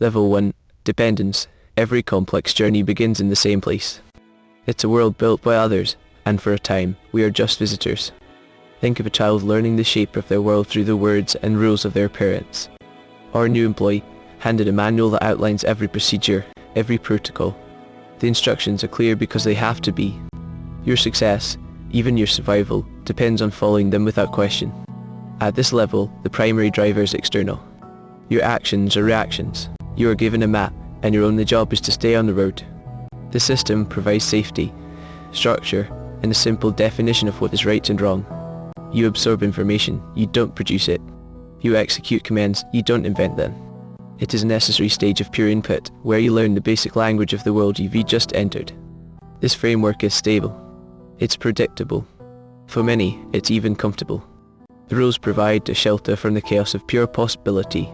Level 1. Dependence. Every complex journey begins in the same place. It's a world built by others, and for a time, we are just visitors. Think of a child learning the shape of their world through the words and rules of their parents. Or a new employee, handed a manual that outlines every procedure, every protocol. The instructions are clear because they have to be. Your success, even your survival, depends on following them without question. At this level, the primary driver is external. Your actions are reactions. You are given a map, and your only job is to stay on the road. The system provides safety, structure, and a simple definition of what is right and wrong. You absorb information, you don't produce it. You execute commands, you don't invent them. It is a necessary stage of pure input, where you learn the basic language of the world you've just entered. This framework is stable. It's predictable. For many, it's even comfortable. The rules provide a shelter from the chaos of pure possibility.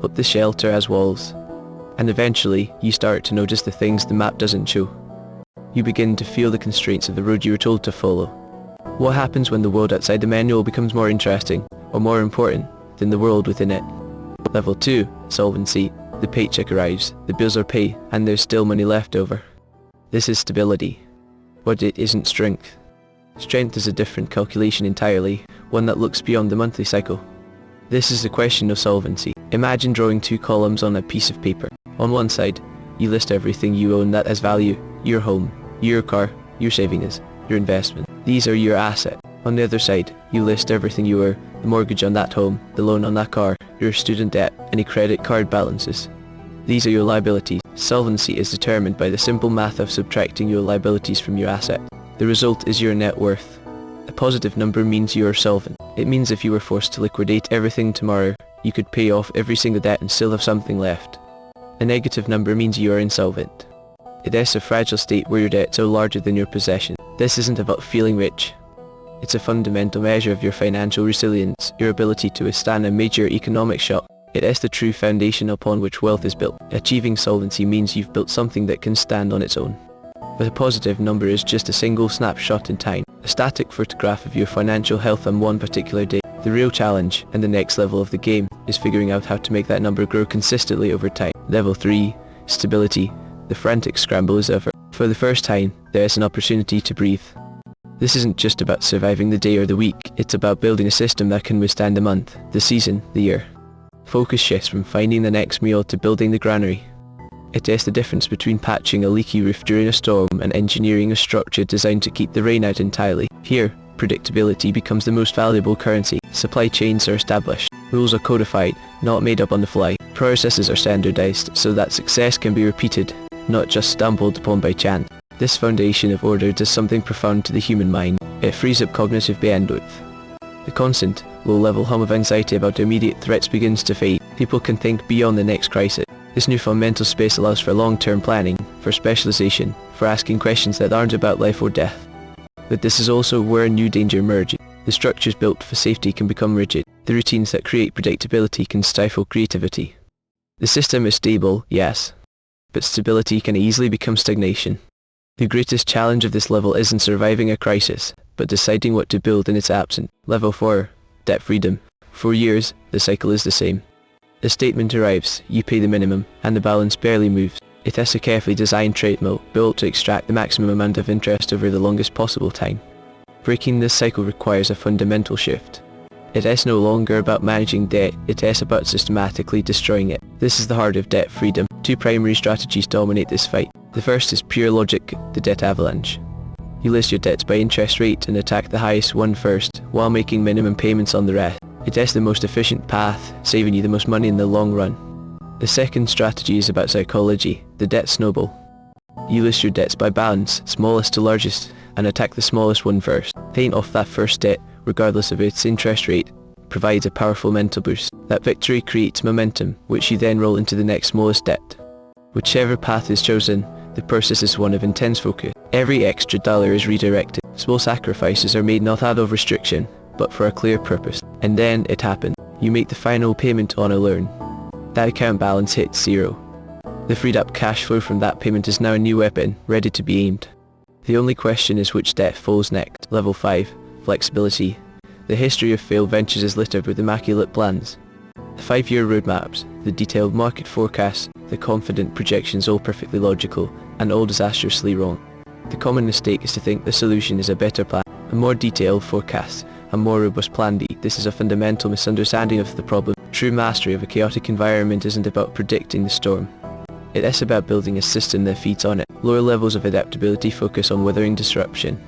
But the shelter has walls. And eventually, you start to notice the things the map doesn't show. You begin to feel the constraints of the road you were told to follow. What happens when the world outside the manual becomes more interesting, or more important, than the world within it? Level 2. Solvency. The paycheck arrives, the bills are paid, and there's still money left over. This is stability. But it isn't strength. Strength is a different calculation entirely, one that looks beyond the monthly cycle. This is the question of solvency. Imagine drawing two columns on a piece of paper. On one side, you list everything you own that has value: your home, your car, your savings, your investment. These are your assets. On the other side, you list everything you owe: the mortgage on that home, the loan on that car, your student debt, any credit card balances. These are your liabilities. Solvency is determined by the simple math of subtracting your liabilities from your asset. The result is your net worth. A positive number means you are solvent. It means if you were forced to liquidate everything tomorrow, you could pay off every single debt and still have something left. A negative number means you are insolvent. It is a fragile state where your debts are larger than your possession. This isn't about feeling rich. It's a fundamental measure of your financial resilience, your ability to withstand a major economic shock. It is the true foundation upon which wealth is built. Achieving solvency means you've built something that can stand on its own. But a positive number is just a single snapshot in time, a static photograph of your financial health on one particular day. The real challenge, and the next level of the game, is figuring out how to make that number grow consistently over time. Level 3. Stability. The frantic scramble is over. For the first time, there is an opportunity to breathe. This isn't just about surviving the day or the week, it's about building a system that can withstand the month, the season, the year. Focus shifts from finding the next meal to building the granary. It is the difference between patching a leaky roof during a storm and engineering a structure designed to keep the rain out entirely. Here, predictability becomes the most valuable currency. Supply chains are established. Rules are codified, not made up on the fly. Processes are standardized so that success can be repeated, not just stumbled upon by chance. This foundation of order does something profound to the human mind. It frees up cognitive bandwidth. The constant, low-level hum of anxiety about immediate threats begins to fade. People can think beyond the next crisis. This newfound mental space allows for long-term planning, for specialization, for asking questions that aren't about life or death. But this is also where a new danger emerges. The structures built for safety can become rigid. The routines that create predictability can stifle creativity. The system is stable, yes, but stability can easily become stagnation. The greatest challenge of this level isn't surviving a crisis, but deciding what to build in its absence. Level 4. Debt freedom. For years, the cycle is the same. The statement arrives, you pay the minimum, and the balance barely moves. It is a carefully designed treadmill, built to extract the maximum amount of interest over the longest possible time. Breaking this cycle requires a fundamental shift. It is no longer about managing debt, it is about systematically destroying it. This is the heart of debt freedom. Two primary strategies dominate this fight. The first is pure logic, the debt avalanche. You list your debts by interest rate and attack the highest one first, while making minimum payments on the rest. It is the most efficient path, saving you the most money in the long run. The second strategy is about psychology, the debt snowball. You list your debts by balance, smallest to largest, and attack the smallest one first. Paying off that first debt, regardless of its interest rate, provides a powerful mental boost. That victory creates momentum, which you then roll into the next smallest debt. Whichever path is chosen, the process is one of intense focus. Every extra dollar is redirected. Small sacrifices are made not out of restriction, but for a clear purpose. And then it happens. You make the final payment on a loan. That account balance hits zero. The freed up cash flow from that payment is now a new weapon, ready to be aimed. The only question is which debt falls next. Level 5. Flexibility. The history of failed ventures is littered with immaculate plans. The 5-year roadmaps, The detailed market forecasts, the confident projections, all perfectly logical, and all disastrously wrong. The common mistake is to think the solution is a better plan, a more detailed forecast, a more robust plan B. This is a fundamental misunderstanding of the problem. True mastery of a chaotic environment isn't about predicting the storm. It is about building a system that feeds on it. Lower levels of adaptability focus on weathering disruption.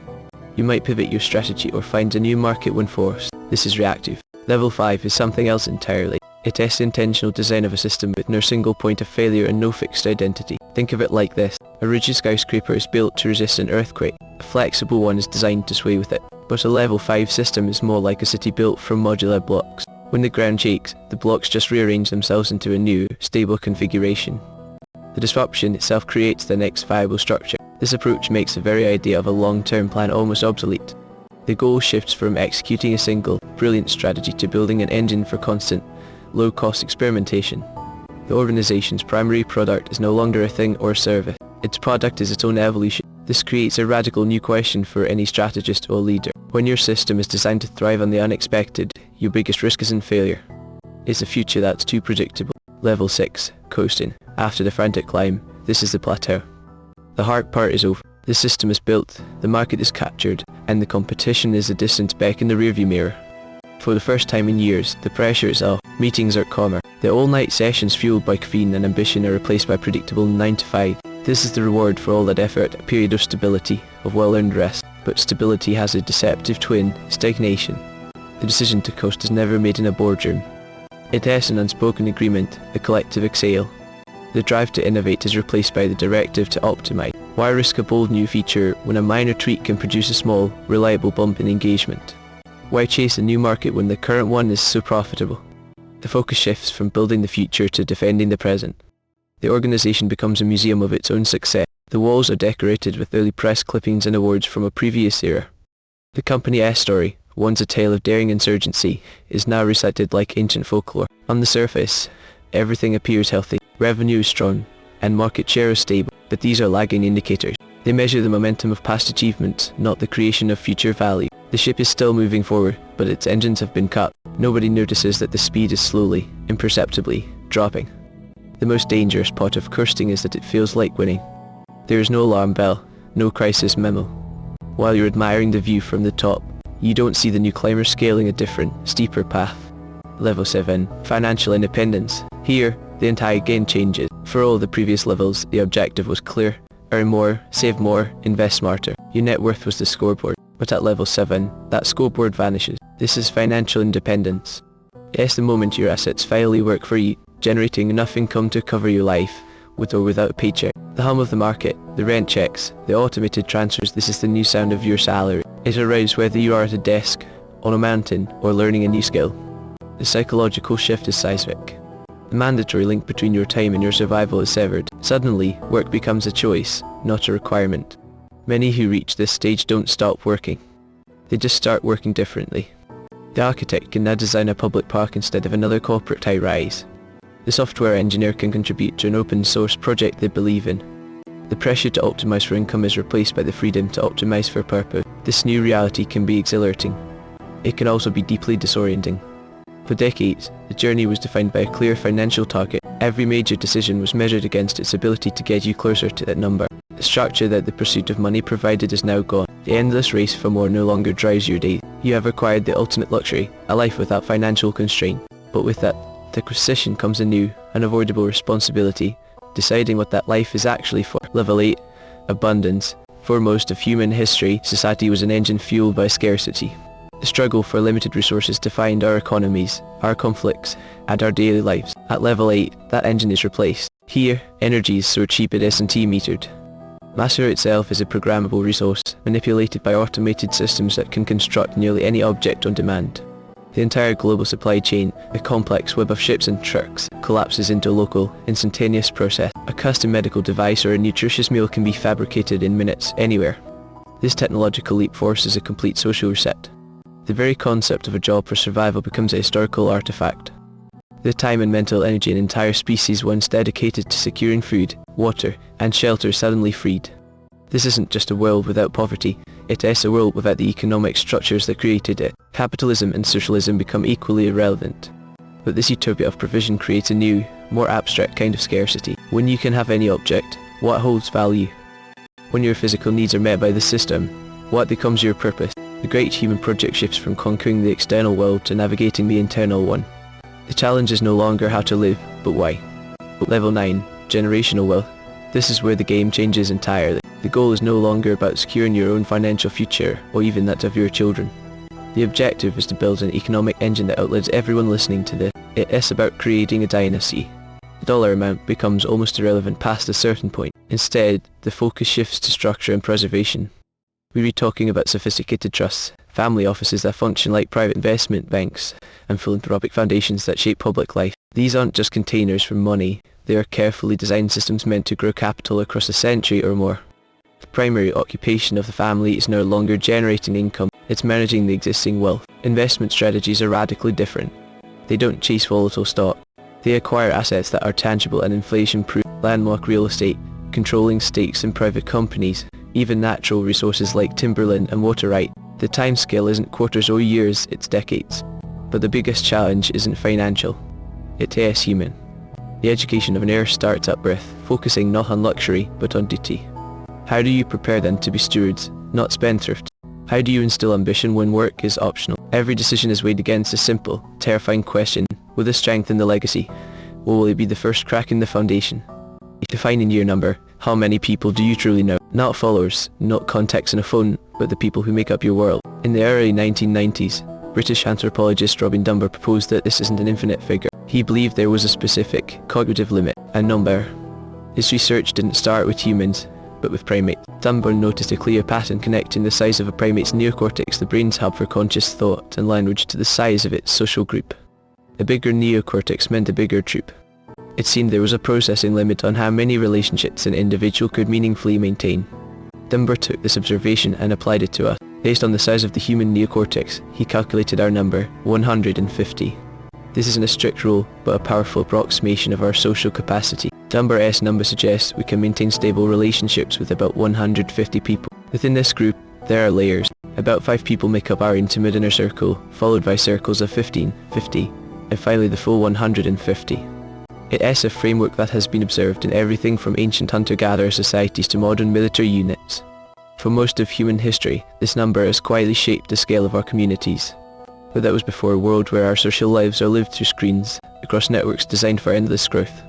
You might pivot your strategy or find a new market when forced. This is reactive. Level 5 is something else entirely. It tests the intentional design of a system with no single point of failure and no fixed identity. Think of it like this. A rigid skyscraper is built to resist an earthquake. A flexible one is designed to sway with it. But a level 5 system is more like a city built from modular blocks. When the ground shakes, the blocks just rearrange themselves into a new, stable configuration. The disruption itself creates the next viable structure. This approach makes the very idea of a long-term plan almost obsolete. The goal shifts from executing a single, brilliant strategy to building an engine for constant, low-cost experimentation. The organization's primary product is no longer a thing or a service. Its product is its own evolution. This creates a radical new question for any strategist or leader. When your system is designed to thrive on the unexpected, your biggest risk isn't failure. It's a future that's too predictable. Level 6, coasting. After the frantic climb, this is the plateau. The hard part is over. The system is built, the market is captured, and the competition is a distant speck in the rearview mirror. For the first time in years, the pressure is off. Meetings are calmer. The all-night sessions fueled by caffeine and ambition are replaced by predictable 9 to 5. This is the reward for all that effort, a period of stability, of well-earned rest. But stability has a deceptive twin, stagnation. The decision to coast is never made in a boardroom. It has an unspoken agreement, a collective exhale. The drive to innovate is replaced by the directive to optimize. Why risk a bold new feature when a minor tweak can produce a small, reliable bump in engagement? Why chase a new market when the current one is so profitable? The focus shifts from building the future to defending the present. The organization becomes a museum of its own success. The walls are decorated with early press clippings and awards from a previous era. The company S story, once a tale of daring insurgency, is now recited like ancient folklore. On the surface, everything appears healthy, revenue is strong, and market share is stable, but these are lagging indicators. They measure the momentum of past achievements, not the creation of future value. The ship is still moving forward, but its engines have been cut. Nobody notices that the speed is slowly, imperceptibly, dropping. The most dangerous part of coasting is that it feels like winning. There is no alarm bell, no crisis memo. While you're admiring the view from the top, you don't see the new climber scaling a different, steeper path. Level 7, financial independence. Here, the entire game changes. For all the previous levels, the objective was clear. Earn more, save more, invest smarter. Your net worth was the scoreboard. But at level 7, that scoreboard vanishes. This is financial independence. Yes, the moment your assets finally work for you, generating enough income to cover your life, with or without a paycheck. The hum of the market, the rent checks, the automated transfers, this is the new sound of your salary. It arrives whether you are at a desk, on a mountain, or learning a new skill. The psychological shift is seismic. The mandatory link between your time and your survival is severed. Suddenly, work becomes a choice, not a requirement. Many who reach this stage don't stop working. They just start working differently. The architect can now design a public park instead of another corporate high-rise. The software engineer can contribute to an open source project they believe in. The pressure to optimize for income is replaced by the freedom to optimize for purpose. This new reality can be exhilarating. It can also be deeply disorienting. For decades, the journey was defined by a clear financial target. Every major decision was measured against its ability to get you closer to that number. The structure that the pursuit of money provided is now gone. The endless race for more no longer drives your day. You have acquired the ultimate luxury, a life without financial constraint. But with that acquisition comes a new, unavoidable responsibility, deciding what that life is actually for. Level 8, abundance. For most of human history, society was an engine fueled by scarcity. The struggle for limited resources defined our economies, our conflicts, and our daily lives. At level 8, that engine is replaced. Here, energy is so cheap it isn't metered. Matter itself is a programmable resource, manipulated by automated systems that can construct nearly any object on demand. The entire global supply chain, a complex web of ships and trucks, collapses into a local, instantaneous process. A custom medical device or a nutritious meal can be fabricated in minutes, anywhere. This technological leap forces a complete social reset. The very concept of a job for survival becomes a historical artifact. The time and mental energy an entire species once dedicated to securing food, water, and shelter is suddenly freed. This isn't just a world without poverty, it is a world without the economic structures that created it. Capitalism and socialism become equally irrelevant. But this utopia of provision creates a new, more abstract kind of scarcity. When you can have any object, what holds value? When your physical needs are met by the system, what becomes your purpose? The great human project shifts from conquering the external world to navigating the internal one. The challenge is no longer how to live, but why. Level 9, Generational Wealth. This is where the game changes entirely. The goal is no longer about securing your own financial future, or even that of your children. The objective is to build an economic engine that outlives everyone listening to this. It is about creating a dynasty. The dollar amount becomes almost irrelevant past a certain point. Instead, the focus shifts to structure and preservation. We're talking about sophisticated trusts, family offices that function like private investment banks, and philanthropic foundations that shape public life. These aren't just containers for money, they are carefully designed systems meant to grow capital across a century or more. The primary occupation of the family is no longer generating income, it's managing the existing wealth. Investment strategies are radically different. They don't chase volatile stock. They acquire assets that are tangible and inflation-proof, landmark real estate, controlling stakes in private companies, even natural resources like timberland and water right. The timescale isn't quarters or years, it's decades. But the biggest challenge isn't financial. It is human. The education of an heir starts at birth, focusing not on luxury, but on duty. How do you prepare them to be stewards, not spendthrifts? How do you instill ambition when work is optional? Every decision is weighed against a simple, terrifying question. Will this strengthen the legacy? Or will it be the first crack in the foundation? Defining your number. How many people do you truly know? Not followers, not contacts in a phone, but the people who make up your world. In the early 1990s, British anthropologist Robin Dunbar proposed that this isn't an infinite figure. He believed there was a specific, cognitive limit, a number. His research didn't start with humans, but with primates. Dunbar noticed a clear pattern connecting the size of a primate's neocortex, the brain's hub for conscious thought and language, to the size of its social group. A bigger neocortex meant a bigger troop. It seemed there was a processing limit on how many relationships an individual could meaningfully maintain. Dunbar took this observation and applied it to us. Based on the size of the human neocortex, he calculated our number, 150. This isn't a strict rule, but a powerful approximation of our social capacity. Dunbar's number suggests we can maintain stable relationships with about 150 people. Within this group, there are layers. About 5 people make up our intimate inner circle, followed by circles of 15, 50, and finally the full 150. It is a framework that has been observed in everything from ancient hunter-gatherer societies to modern military units. For most of human history, this number has quietly shaped the scale of our communities. But that was before a world where our social lives are lived through screens, across networks designed for endless growth.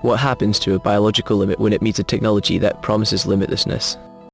What happens to a biological limit when it meets a technology that promises limitlessness?